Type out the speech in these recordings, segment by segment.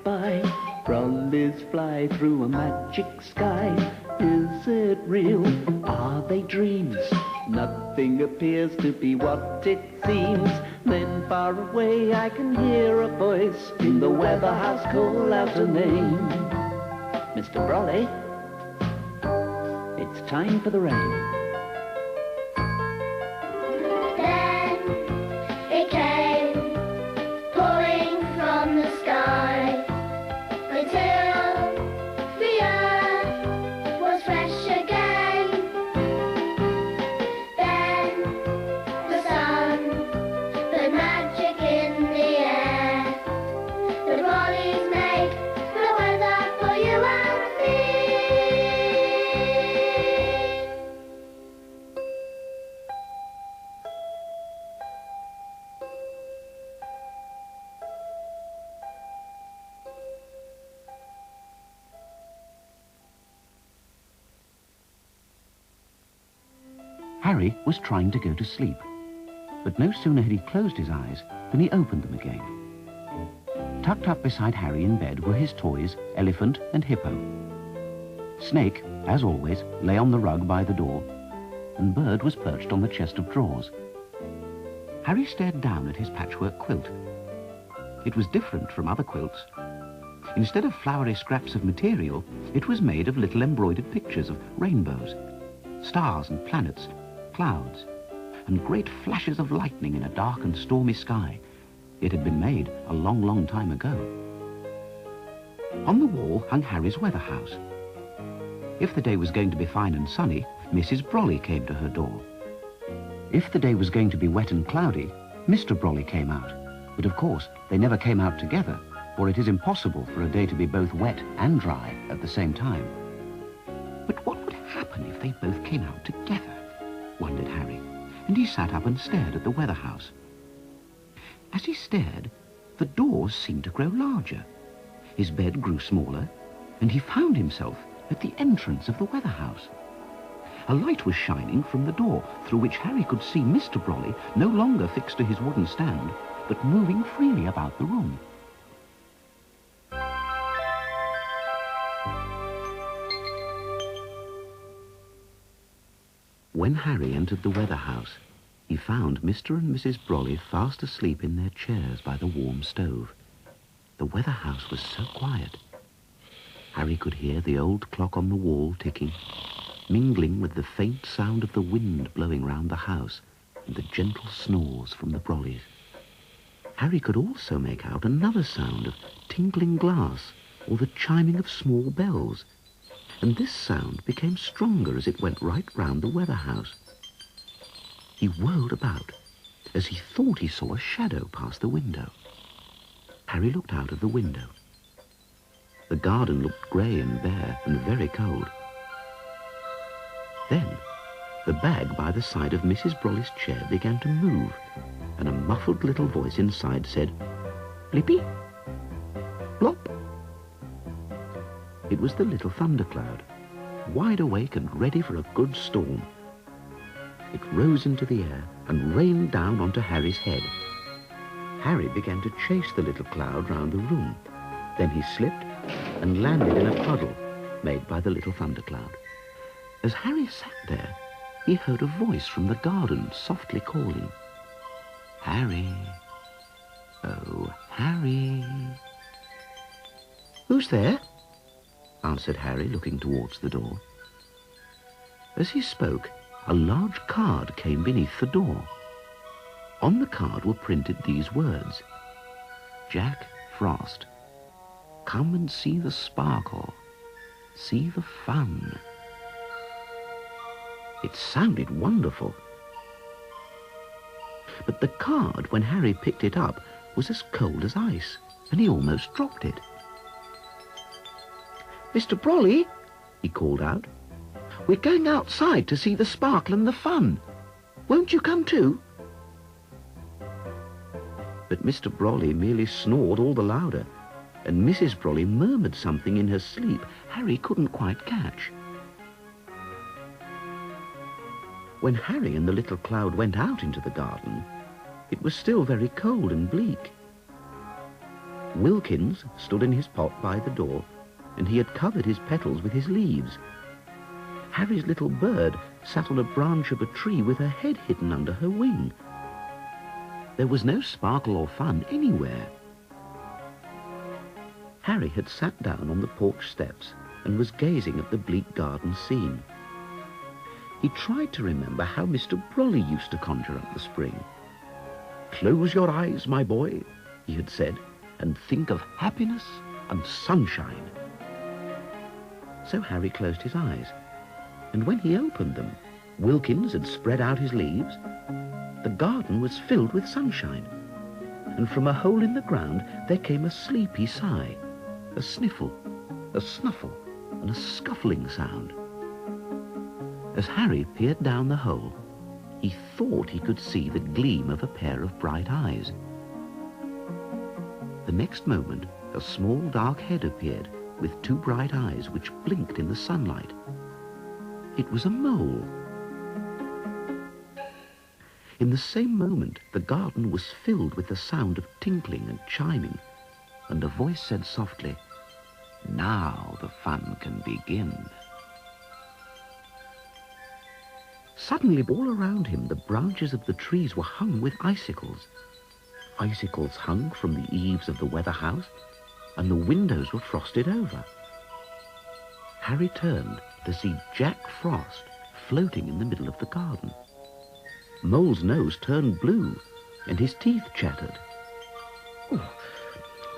spy. Brollies fly through a magic sky. Is it real? Are they dreams? Nothing appears to be what it seems. Then far away I can hear a voice in the weatherhouse call out a name. Mr. Brolly, it's time for the rain. Harry was trying to go to sleep, but no sooner had he closed his eyes than he opened them again. Tucked up beside Harry in bed were his toys, Elephant and Hippo. Snake, as always, lay on the rug by the door, and Bird was perched on the chest of drawers. Harry stared down at his patchwork quilt. It was different from other quilts. Instead of flowery scraps of material, it was made of little embroidered pictures of rainbows, stars and planets, clouds, and great flashes of lightning in a dark and stormy sky. It had been made a long, long time ago. On the wall hung Harry's weatherhouse. If the day was going to be fine and sunny, Mrs. Brolly came to her door. If the day was going to be wet and cloudy, Mr. Brolly came out. But of course, they never came out together, for it is impossible for a day to be both wet and dry at the same time. But what would happen if they both came out together? Wondered Harry, and he sat up and stared at the weatherhouse. As he stared, the doors seemed to grow larger. His bed grew smaller, and he found himself at the entrance of the weatherhouse. A light was shining from the door, through which Harry could see Mr. Brolly no longer fixed to his wooden stand, but moving freely about the room. When Harry entered the weatherhouse, he found Mr. and Mrs. Brolly fast asleep in their chairs by the warm stove. The weatherhouse was so quiet. Harry could hear the old clock on the wall ticking, mingling with the faint sound of the wind blowing round the house and the gentle snores from the Brollys. Harry could also make out another sound of tinkling glass or the chiming of small bells, and this sound became stronger as it went right round the weatherhouse. He whirled about as he thought he saw a shadow pass the window. Harry looked out of the window. The garden looked grey and bare and very cold. Then the bag by the side of Mrs. Brolly's chair began to move, and a muffled little voice inside said, "Blippy, blop." It was the little thundercloud, wide awake and ready for a good storm. It rose into the air and rained down onto Harry's head. Harry began to chase the little cloud round the room. Then he slipped and landed in a puddle made by the little thundercloud. As Harry sat there, he heard a voice from the garden softly calling, "Harry, oh, Harry." "Who's there?" answered Harry, looking towards the door. As he spoke, a large card came beneath the door. On the card were printed these words, "Jack Frost, come and see the sparkle, see the fun." It sounded wonderful. But the card, when Harry picked it up, was as cold as ice, and he almost dropped it. "Mr. Brolly," he called out, "we're going outside to see the sparkle and the fun. Won't you come too?" But Mr. Brolly merely snored all the louder, and Mrs. Brolly murmured something in her sleep Harry couldn't quite catch. When Harry and the little cloud went out into the garden, it was still very cold and bleak. Wilkins stood in his pot by the door, and he had covered his petals with his leaves. Harry's little bird sat on a branch of a tree with her head hidden under her wing. There was no sparkle or fun anywhere. Harry had sat down on the porch steps and was gazing at the bleak garden scene. He tried to remember how Mr. Brolly used to conjure up the spring. "Close your eyes, my boy," he had said, "and think of happiness and sunshine." So Harry closed his eyes, and when he opened them, Wilkins had spread out his leaves. The garden was filled with sunshine, and from a hole in the ground there came a sleepy sigh, a sniffle, a snuffle, and a scuffling sound. As Harry peered down the hole, he thought he could see the gleam of a pair of bright eyes. The next moment, a small dark head appeared with two bright eyes which blinked in the sunlight. It was a mole. In the same moment, the garden was filled with the sound of tinkling and chiming, and a voice said softly, "Now the fun can begin." Suddenly, all around him, the branches of the trees were hung with icicles. Icicles hung from the eaves of the weatherhouse, and the windows were frosted over. Harry turned to see Jack Frost floating in the middle of the garden. Mole's nose turned blue, and his teeth chattered. "Oh,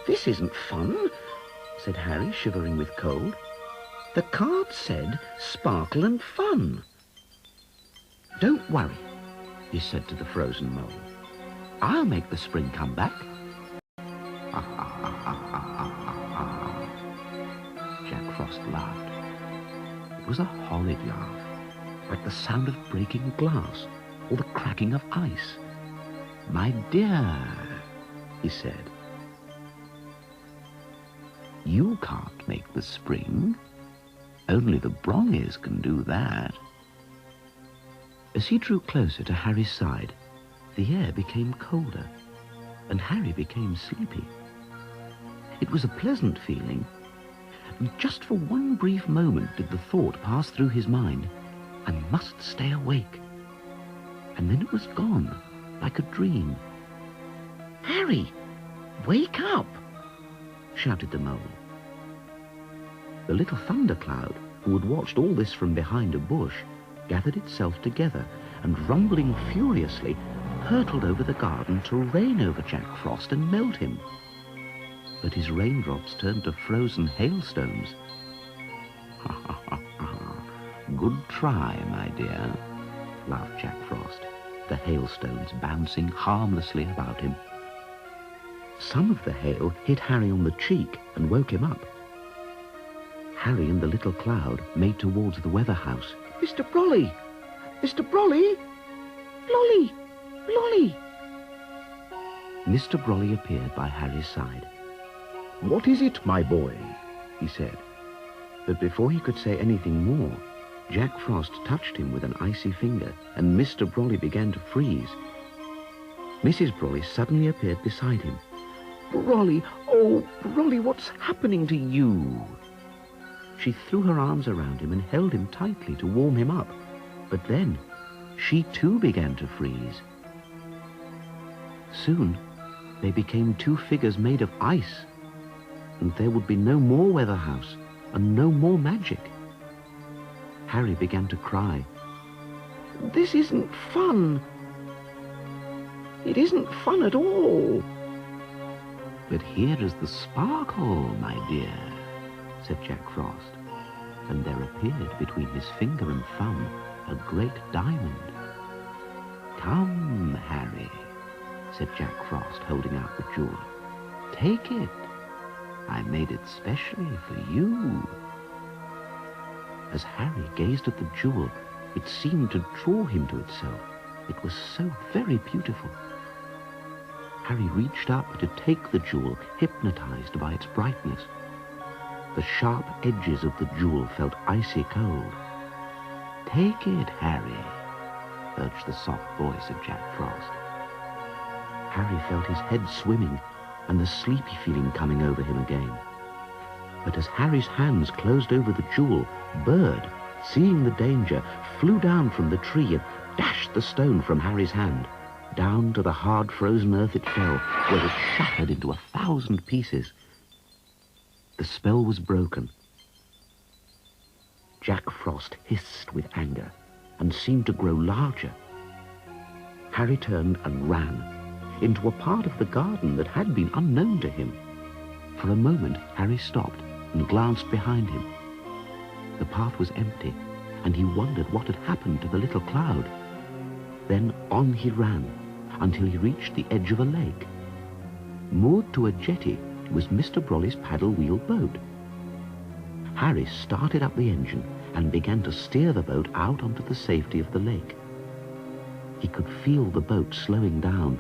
this isn't fun," said Harry, shivering with cold. "The card said sparkle and fun." "Don't worry," he said to the frozen mole. "I'll make the spring come back." Jack Frost laughed. It was a horrid laugh, like the sound of breaking glass or the cracking of ice. "My dear," he said, "you can't make the spring. Only the Brollys can do that." As he drew closer to Harry's side, the air became colder, and Harry became sleepy. It was a pleasant feeling, and just for one brief moment did the thought pass through his mind, "I must stay awake." And then it was gone, like a dream. "Harry, wake up!" shouted the mole. The little thundercloud, who had watched all this from behind a bush, gathered itself together and, rumbling furiously, hurtled over the garden to rain over Jack Frost and melt him. But his raindrops turned to frozen hailstones. "Good try, my dear," laughed Jack Frost, the hailstones bouncing harmlessly about him. Some of the hail hit Harry on the cheek and woke him up. Harry and the little cloud made towards the weatherhouse. "Mr. Brolly! Mr. Brolly! Lolly! Lolly!" Mr. Brolly appeared by Harry's side. "What is it, my boy?" he said. But before he could say anything more, Jack Frost touched him with an icy finger, and Mr. Brolly began to freeze. Mrs. Brolly suddenly appeared beside him. "Brolly! Oh, Brolly, what's happening to you?" She threw her arms around him and held him tightly to warm him up. But then she too began to freeze. Soon they became two figures made of ice, and there would be no more weatherhouse and no more magic. Harry began to cry. "This isn't fun. It isn't fun at all." "But here is the sparkle, my dear," said Jack Frost, and there appeared between his finger and thumb a great diamond. "Come, Harry," said Jack Frost, holding out the jewel. "Take it. I made it specially for you." As Harry gazed at the jewel, it seemed to draw him to itself. It was so very beautiful. Harry reached up to take the jewel, hypnotized by its brightness. The sharp edges of the jewel felt icy cold. "Take it, Harry," urged the soft voice of Jack Frost. Harry felt his head swimming, and the sleepy feeling coming over him again. But as Harry's hands closed over the jewel, Bird, seeing the danger, flew down from the tree and dashed the stone from Harry's hand. Down to the hard frozen earth it fell, where it shattered into 1,000 pieces. The spell was broken. Jack Frost hissed with anger and seemed to grow larger. Harry turned and ran into a part of the garden that had been unknown to him. For a moment, Harry stopped and glanced behind him. The path was empty, and he wondered what had happened to the little cloud. Then on he ran until he reached the edge of a lake. Moored to a jetty was Mr. Brolly's paddle-wheel boat. Harry started up the engine and began to steer the boat out onto the safety of the lake. He could feel the boat slowing down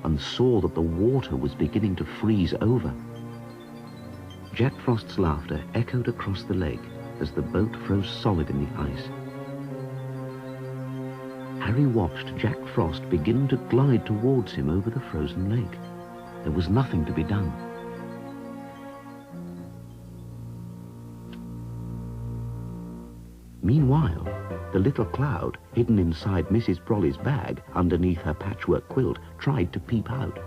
and saw that the water was beginning to freeze over. Jack Frost's laughter echoed across the lake as the boat froze solid in the ice. Harry watched Jack Frost begin to glide towards him over the frozen lake. There was nothing to be done. Meanwhile, the little cloud, hidden inside Mrs. Brolly's bag underneath her patchwork quilt, tried to peep out.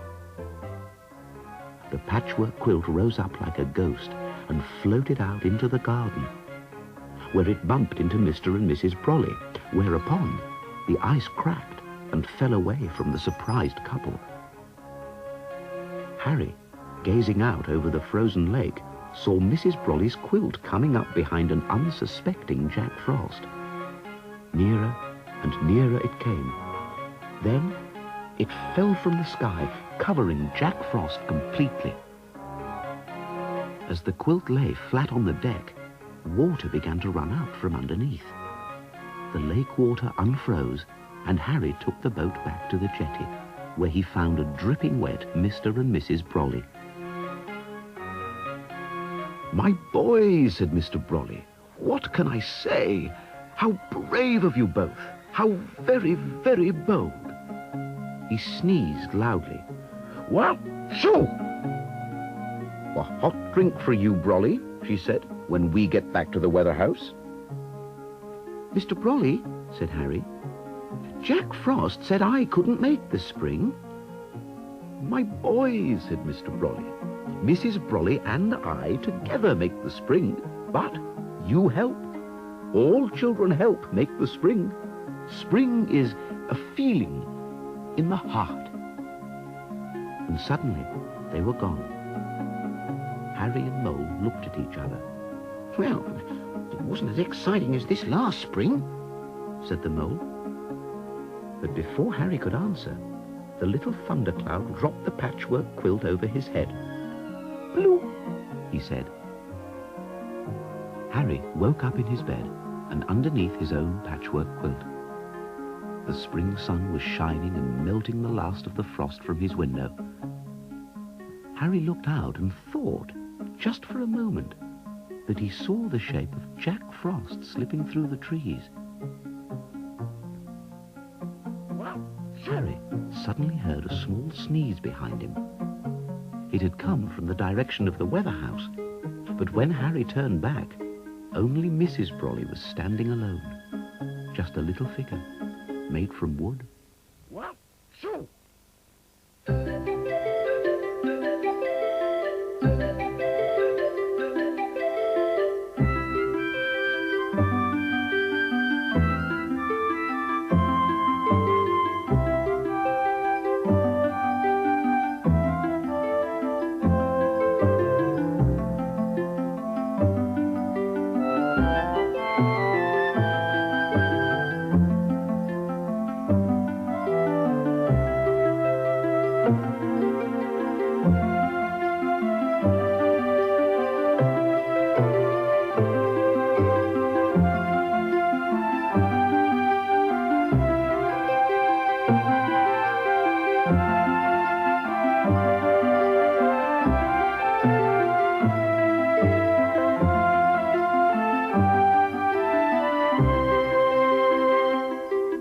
The patchwork quilt rose up like a ghost and floated out into the garden, where it bumped into Mr. and Mrs. Brolly, whereupon the ice cracked and fell away from the surprised couple. Harry, gazing out over the frozen lake, saw Mrs. Brolly's quilt coming up behind an unsuspecting Jack Frost. Nearer and nearer it came. Then it fell from the sky, covering Jack Frost completely. As the quilt lay flat on the deck, water began to run out from underneath. The lake water unfroze, and Harry took the boat back to the jetty, where he found a dripping wet Mr. and Mrs. Brolly. "My boys," said Mr. Brolly, "what can I say? How brave of you both! How very, very bold!" He sneezed loudly. "Well, shoo! A hot drink for you, Brolly," she said, "when we get back to the weatherhouse." "Mr. Brolly," said Harry, "Jack Frost said I couldn't make the spring." "My boys," said Mr. Brolly, "Mrs. Brolly and I together make the spring, but you help. All children help make the spring. Spring is a feeling in the heart." And suddenly they were gone. Harry and Mole looked at each other. "Well, it wasn't as exciting as this last spring," said the Mole. But before Harry could answer, the little thundercloud dropped the patchwork quilt over his head. "Blue," he said. Harry woke up in his bed and underneath his own patchwork quilt. The spring sun was shining and melting the last of the frost from his window. Harry looked out and thought, just for a moment, that he saw the shape of Jack Frost slipping through the trees. Harry suddenly heard a small sneeze behind him. It had come from the direction of the weatherhouse, but when Harry turned back, only Mrs. Brolly was standing alone, just a little figure made from wood. "Well, shoo!"